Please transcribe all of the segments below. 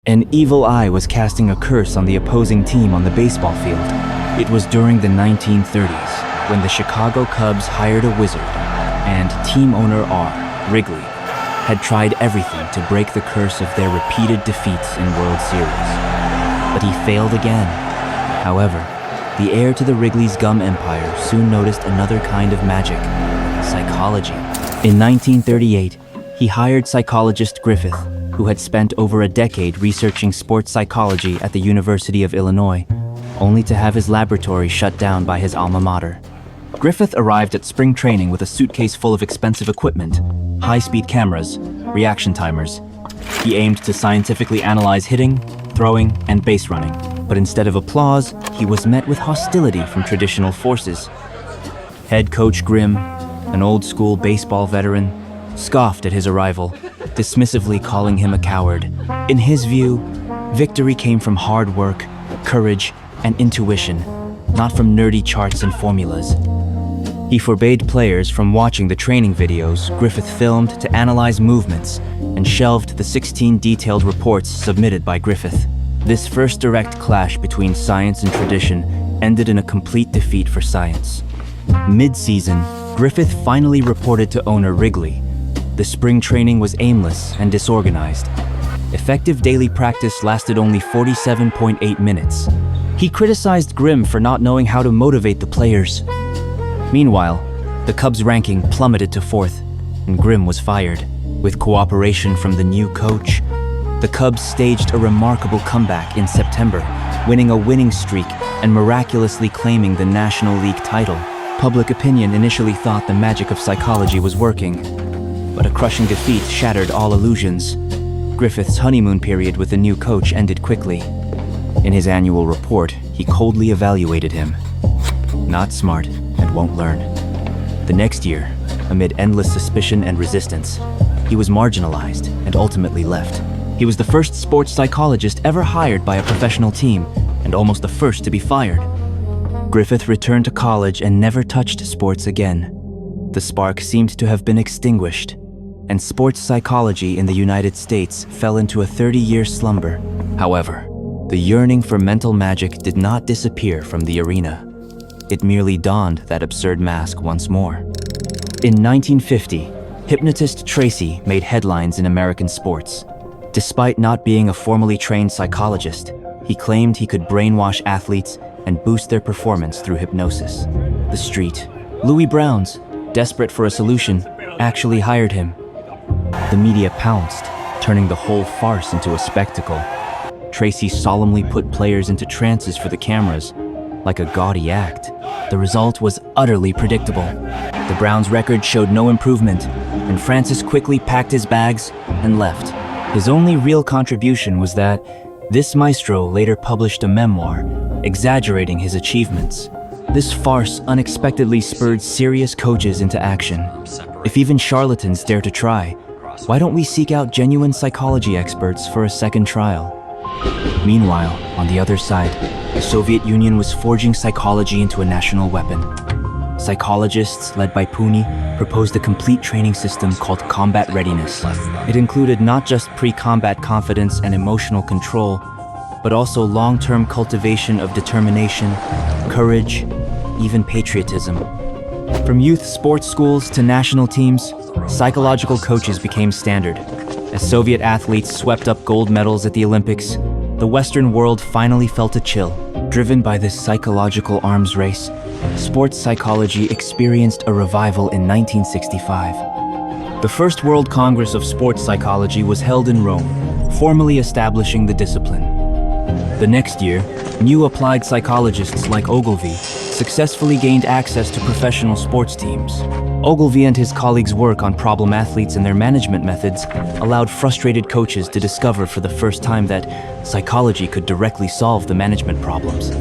An evil eye was casting a curse on the opposing team on the baseball field. It was during the 1930s when the Chicago Cubs hired a wizard, and team owner R. Wrigley had tried everything to break the curse of their repeated defeats in World Series. But he failed again. However, the heir to the Wrigley's gum empire soon noticed another kind of magic: psychology. In 1938, he hired psychologist Griffith, who had spent over a decade researching sports psychology at the University of Illinois, only to have his laboratory shut down by his alma mater. Griffith arrived at spring training with a suitcase full of expensive equipment, high-speed cameras, reaction timers. He aimed to scientifically analyze hitting, throwing, and base running. But instead of applause, he was met with hostility from traditional forces. Head coach Grimm, an old-school baseball veteran, scoffed at his arrival, dismissively calling him a coward. In his view, victory came from hard work, courage, and intuition, not from nerdy charts and formulas. He forbade players from watching the training videos Griffith filmed to analyze movements, and shelved the 16 detailed reports submitted by Griffith. This first direct clash between science and tradition ended in a complete defeat for science. Mid-season, Griffith finally reported to owner Wrigley. The spring training was aimless and disorganized. Effective daily practice lasted only 47.8 minutes. He criticized Grimm for not knowing how to motivate the players. Meanwhile, the Cubs' ranking plummeted to 4th, and Grimm was fired. With cooperation from the new coach, the Cubs staged a remarkable comeback in September, winning a winning streak and miraculously claiming the National League title. Public opinion initially thought the magic of psychology was working, but a crushing defeat shattered all illusions. Griffith's honeymoon period with the new coach ended quickly. In his annual report, he coldly evaluated him. Not smart and won't learn. The next year, amid endless suspicion and resistance, he was marginalized and ultimately left. He was the first sports psychologist ever hired by a professional team, and almost the first to be fired. Griffith returned to college and never touched sports again. The spark seemed to have been extinguished, and sports psychology in the United States fell into a 30-year slumber. However, the yearning for mental magic did not disappear from the arena. It merely donned that absurd mask once more. In 1950, hypnotist Tracy made headlines in American sports. Despite not being a formally trained psychologist, he claimed he could brainwash athletes and boost their performance through hypnosis. The street, Louis Browns, desperate for a solution, actually hired him. The media pounced, turning the whole farce into a spectacle. Tracy solemnly put players into trances for the cameras, like a gaudy act. The result was utterly predictable. The Browns' record showed no improvement, and Francis quickly packed his bags and left. His only real contribution was that this maestro later published a memoir, exaggerating his achievements. This farce unexpectedly spurred serious coaches into action. If even charlatans dare to try, why don't we seek out genuine psychology experts for a second trial? Meanwhile, on the other side, the Soviet Union was forging psychology into a national weapon. Psychologists, led by Puni, proposed a complete training system called combat readiness. It included not just pre-combat confidence and emotional control, but also long-term cultivation of determination, courage, even patriotism. From youth sports schools to national teams, psychological coaches became standard. As Soviet athletes swept up gold medals at the Olympics, the Western world finally felt a chill. Driven by this psychological arms race, sports psychology experienced a revival in 1965. The First World Congress of Sports Psychology was held in Rome, formally establishing the discipline. The next year, new applied psychologists like Ogilvy successfully gained access to professional sports teams. Ogilvy and his colleagues' work on problem athletes and their management methods allowed frustrated coaches to discover for the first time that psychology could directly solve the management problems.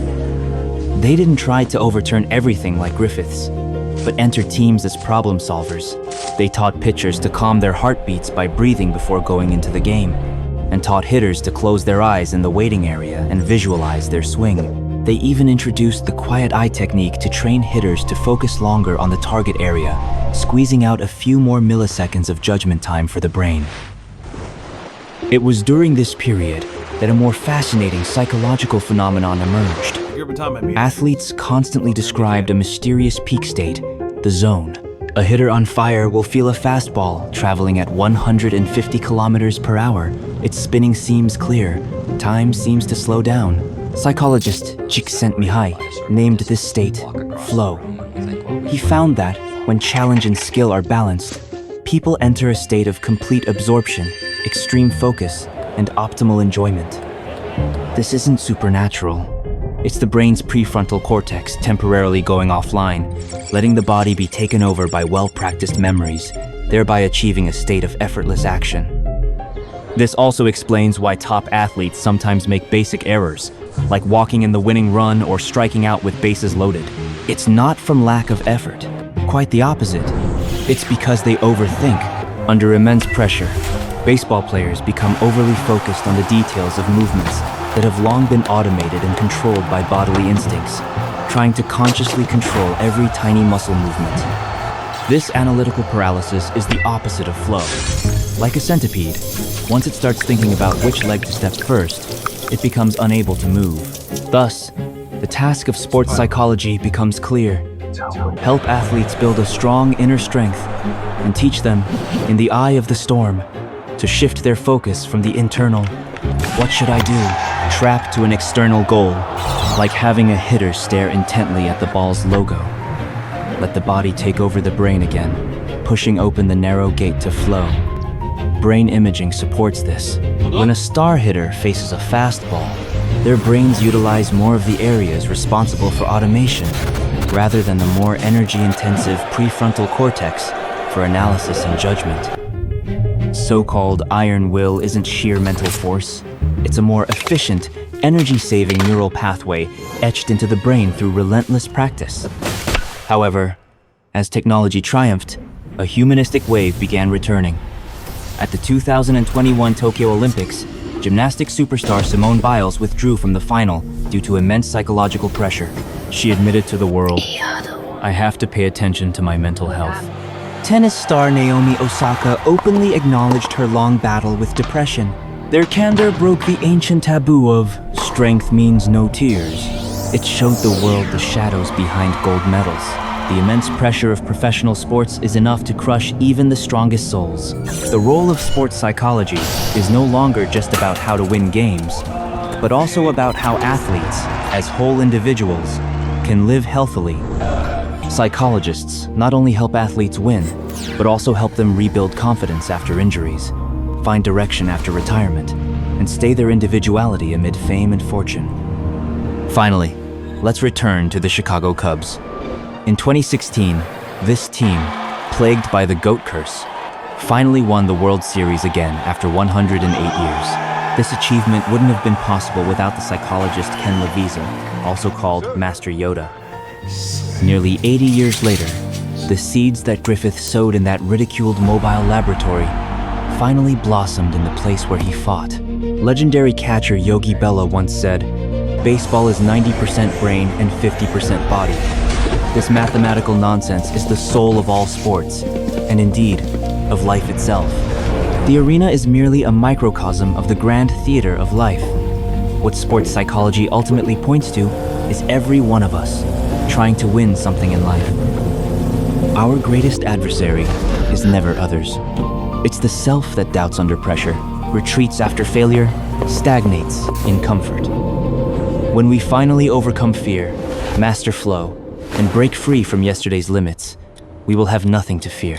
They didn't try to overturn everything like Griffiths, but entered teams as problem solvers. They taught pitchers to calm their heartbeats by breathing before going into the game, and taught hitters to close their eyes in the waiting area and visualize their swing. They even introduced the quiet eye technique to train hitters to focus longer on the target area, squeezing out a few more milliseconds of judgment time for the brain. It was during this period that a more fascinating psychological phenomenon emerged. Athletes constantly described a mysterious peak state, the zone. A hitter on fire will feel a fastball traveling at 150 kilometers per hour. Its spinning seems clear. Time seems to slow down. Psychologist Csikszentmihalyi named this state flow. He found that when challenge and skill are balanced, people enter a state of complete absorption, extreme focus, and optimal enjoyment. This isn't supernatural. It's the brain's prefrontal cortex temporarily going offline, letting the body be taken over by well-practiced memories, thereby achieving a state of effortless action. This also explains why top athletes sometimes make basic errors, like walking in the winning run or striking out with bases loaded. It's not from lack of effort. Quite the opposite. It's because they overthink. Under immense pressure, baseball players become overly focused on the details of movements that have long been automated and controlled by bodily instincts, trying to consciously control every tiny muscle movement. This analytical paralysis is the opposite of flow. Like a centipede, once it starts thinking about which leg to step first, it becomes unable to move. Thus, the task of sports psychology becomes clear. Help athletes build a strong inner strength and teach them, in the eye of the storm, to shift their focus from the internal, "What should I do?" trap to an external goal, like having a hitter stare intently at the ball's logo. Let the body take over the brain again, pushing open the narrow gate to flow. Brain imaging supports this. When a star hitter faces a fastball, their brains utilize more of the areas responsible for automation, rather than the more energy-intensive prefrontal cortex for analysis and judgment. So-called iron will isn't sheer mental force. It's a more efficient, energy-saving neural pathway etched into the brain through relentless practice. However, as technology triumphed, a humanistic wave began returning. At the 2021 Tokyo Olympics, gymnastics superstar Simone Biles withdrew from the final due to immense psychological pressure. She admitted to the world, "I have to pay attention to my mental health." Tennis star Naomi Osaka openly acknowledged her long battle with depression. Their candor broke the ancient taboo of strength means no tears. It showed the world the shadows behind gold medals. The immense pressure of professional sports is enough to crush even the strongest souls. The role of sports psychology is no longer just about how to win games, but also about how athletes, as whole individuals, can live healthily. Psychologists not only help athletes win, but also help them rebuild confidence after injuries, find direction after retirement, and stay their individuality amid fame and fortune. Finally, let's return to the Chicago Cubs. In 2016, this team, plagued by the GOAT curse, finally won the World Series again after 108 years. This achievement wouldn't have been possible without the psychologist Ken Leviza, also called Master Yoda. Nearly 80 years later, the seeds that Griffith sowed in that ridiculed mobile laboratory finally blossomed in the place where he fought. Legendary catcher Yogi Berra once said, "Baseball is 90% brain and 50% body." This mathematical nonsense is the soul of all sports, and indeed, of life itself. The arena is merely a microcosm of the grand theater of life. What sports psychology ultimately points to is every one of us trying to win something in life. Our greatest adversary is never others. It's the self that doubts under pressure, retreats after failure, stagnates in comfort. When we finally overcome fear, master flow, and break free from yesterday's limits, we will have nothing to fear.